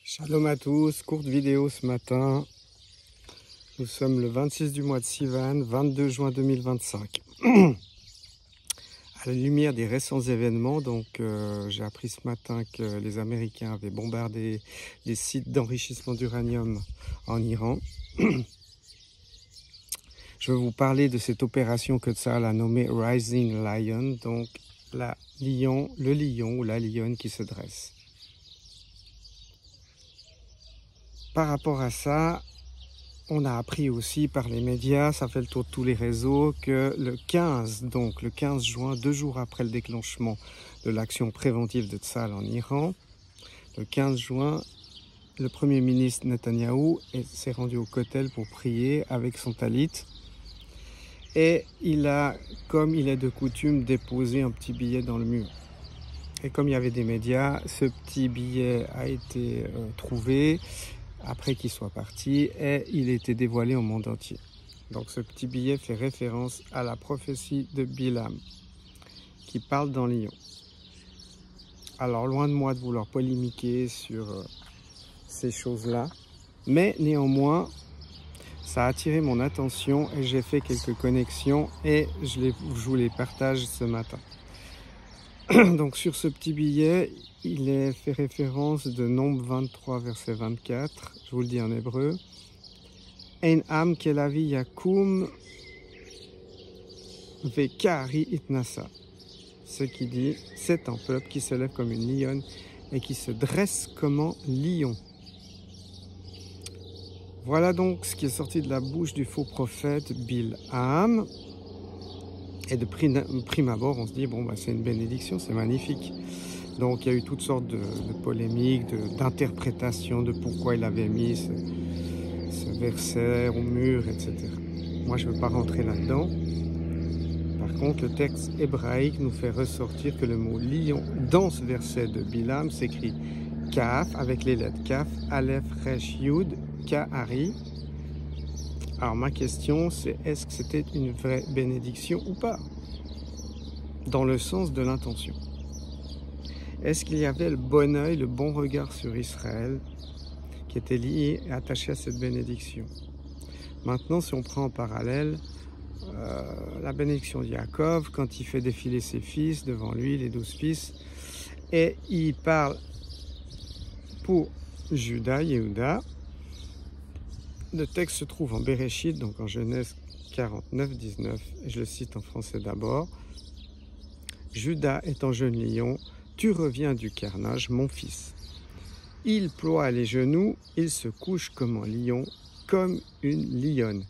Shalom à tous, courte vidéo ce matin. Nous sommes le 26 du mois de Sivan, 22 juin 2025. À la lumière des récents événements, j'ai appris ce matin que les Américains avaient bombardé les sites d'enrichissement d'uranium en Iran. Je vais vous parler de cette opération que Tsahal a nommée Rising Lion, donc le lion ou la lionne qui se dresse. Par rapport à ça, on a appris aussi par les médias, ça fait le tour de tous les réseaux, que le 15 juin, 2 jours après le déclenchement de l'action préventive de Tsahal en Iran, le 15 juin, le Premier ministre Netanyahou s'est rendu au Kotel pour prier avec son talit. Et il a, comme il est de coutume, déposé un petit billet dans le mur. Et comme il y avait des médias, ce petit billet a été trouvé après qu'il soit parti et il a été dévoilé au monde entier. Donc ce petit billet fait référence à la prophétie de Bilam qui parle dans Lion. Alors loin de moi de vouloir polémiquer sur ces choses-là, mais néanmoins ça a attiré mon attention et j'ai fait quelques connexions et je vous les partage ce matin. Donc sur ce petit billet, il est fait référence de Nombre 23, verset 24. Je vous le dis en hébreu. Ein am kelavi yakum vekari itnasa. Ce qui dit, c'est un peuple qui se lève comme une lionne et qui se dresse comme un lion. Voilà donc ce qui est sorti de la bouche du faux prophète Bilham. Et de prime abord, on se dit, bon, bah, c'est une bénédiction, c'est magnifique. Donc, il y a eu toutes sortes de polémiques, d'interprétations de pourquoi il avait mis ce verset au mur, etc. Moi, je ne veux pas rentrer là-dedans. Par contre, le texte hébraïque nous fait ressortir que le mot lion, dans ce verset de Bilam, s'écrit Kaf, avec les lettres Kaf, Aleph, Resh, Yud, Kahari. Alors ma question c'est, est-ce que c'était une vraie bénédiction ou pas? Dans le sens de l'intention. Est-ce qu'il y avait le bon œil, le bon regard sur Israël qui était lié et attaché à cette bénédiction? Maintenant, si on prend en parallèle la bénédiction de Yaakov, quand il fait défiler ses fils devant lui, les 12 fils, et il parle pour Juda, Yehuda. Le texte se trouve en Bereshit, donc en Genèse 49, 19, et je le cite en français d'abord. Judas est un jeune lion, tu reviens du carnage, mon fils. Il ploie les genoux, il se couche comme un lion, comme une lionne,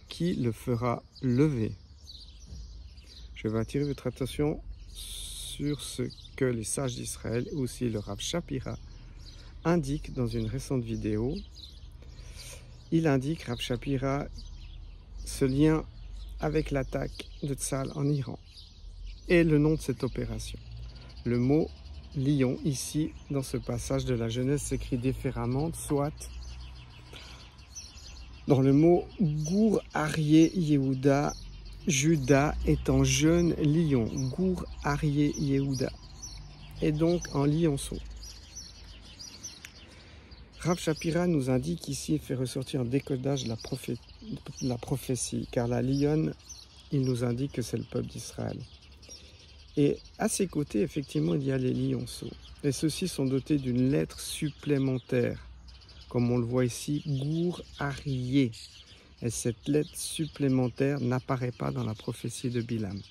qui le fera lever. Je vais attirer votre attention sur ce que les sages d'Israël, aussi le Rav Shapira, indiquent dans une récente vidéo. Il indique, Rav Shapira, ce lien avec l'attaque de Tsahal en Iran et le nom de cette opération. Le mot lion, ici, dans ce passage de la Genèse, s'écrit différemment, soit dans le mot Gour Aryeh Yehuda, Juda est un jeune lion, Gour Aryeh Yehuda, et donc un lionceau. Rav Shapira nous indique ici et fait ressortir un décodage de la prophétie, car la lionne, il nous indique que c'est le peuple d'Israël. Et à ses côtés, effectivement, il y a les lionceaux. Et ceux-ci sont dotés d'une lettre supplémentaire, comme on le voit ici, Gour Aryeh. Et cette lettre supplémentaire n'apparaît pas dans la prophétie de Bilam.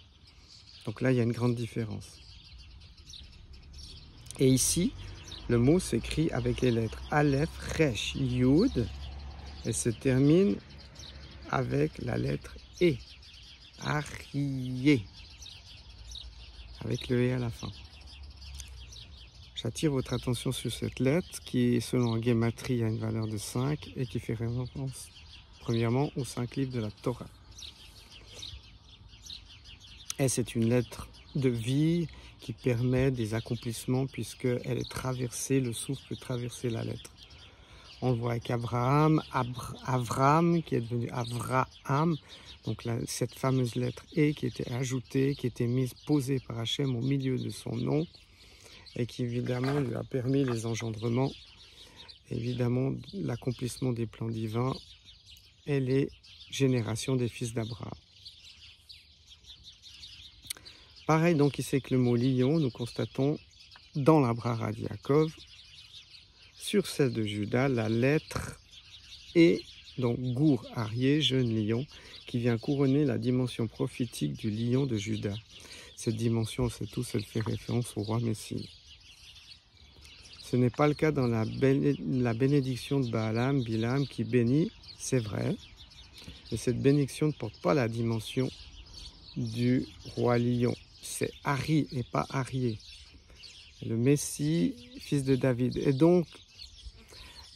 Donc là, il y a une grande différence. Et ici, le mot s'écrit avec les lettres Aleph, Resh, Yud et se termine avec la lettre E, Aryeh, avec le E à la fin. J'attire votre attention sur cette lettre qui, selon un Gématrie, a une valeur de 5 et qui fait référence, premièrement, aux 5 livres de la Torah. Et c'est une lettre de vie qui permet des accomplissements puisqu'elle est traversée, le souffle peut traverser la lettre. On le voit avec Abraham, Avram qui est devenu Avraham, donc cette fameuse lettre E qui était ajoutée, qui était posée par Hachem au milieu de son nom et qui évidemment lui a permis les engendrements évidemment l'accomplissement des plans divins et les générations des fils d'Abraham. Pareil donc ici avec le mot lion, nous constatons dans la brara de Yaakov, sur celle de Judas, la lettre et donc Gour Arié, jeune lion, qui vient couronner la dimension prophétique du lion de Judas. Cette dimension, on le sait tous, elle fait référence au roi Messie. Ce n'est pas le cas dans la bénédiction de Balaam, Bilam, qui bénit, c'est vrai, mais cette bénédiction ne porte pas la dimension du roi lion. C'est Ari et pas Arié, le Messie, fils de David. Et donc,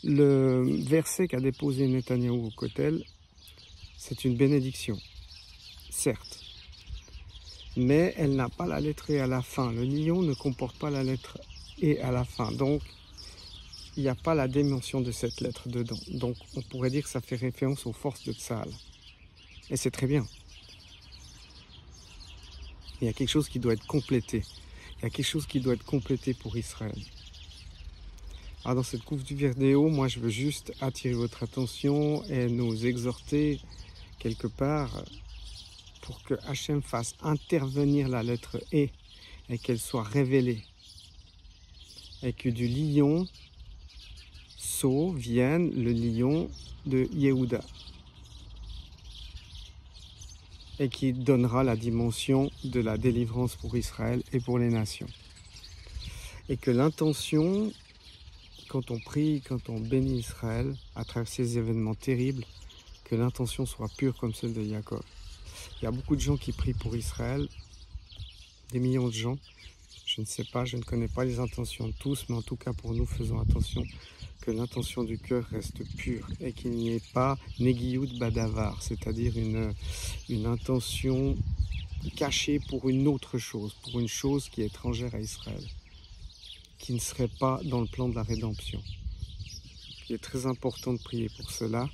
le verset qu'a déposé Netanyahou au Kotel, c'est une bénédiction, certes, mais elle n'a pas la lettre E à la fin. Le lion ne comporte pas la lettre E à la fin, donc il n'y a pas la dimension de cette lettre dedans. Donc on pourrait dire que ça fait référence aux forces de Tsahal. Et c'est très bien. Il y a quelque chose qui doit être complété. Il y a quelque chose qui doit être complété pour Israël. Alors dans cette couverture vidéo, moi je veux juste attirer votre attention et nous exhorter quelque part pour que Hachem fasse intervenir la lettre E et qu'elle soit révélée. Et que du lion vienne le lion de Yehuda. Et qui donnera la dimension de la délivrance pour Israël et pour les nations. Et que l'intention, quand on prie, quand on bénit Israël, à travers ces événements terribles, que l'intention soit pure comme celle de Yaakov. Il y a beaucoup de gens qui prient pour Israël, des millions de gens. Je ne sais pas, je ne connais pas les intentions de tous, mais en tout cas pour nous, faisons attention que l'intention du cœur reste pure et qu'il n'y ait pas Negiyut Badavar, c'est-à-dire une intention cachée pour une autre chose, pour une chose qui est étrangère à Israël, qui ne serait pas dans le plan de la rédemption. Il est très important de prier pour cela.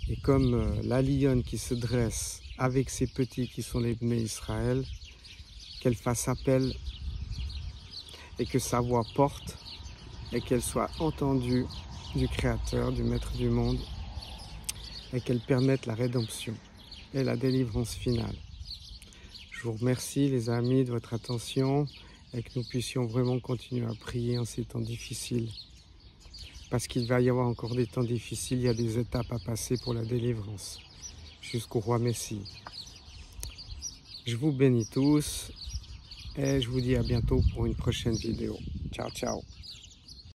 Et comme la lionne qui se dresse avec ses petits qui sont les Bnei Israël, qu'elle fasse appel et que sa voix porte et qu'elle soit entendue du Créateur, du Maître du monde, et qu'elle permette la rédemption et la délivrance finale. Je vous remercie les amis de votre attention et que nous puissions vraiment continuer à prier en ces temps difficiles. Parce qu'il va y avoir encore des temps difficiles, il y a des étapes à passer pour la délivrance, jusqu'au roi Messie. Je vous bénis tous et je vous dis à bientôt pour une prochaine vidéo. Ciao, ciao.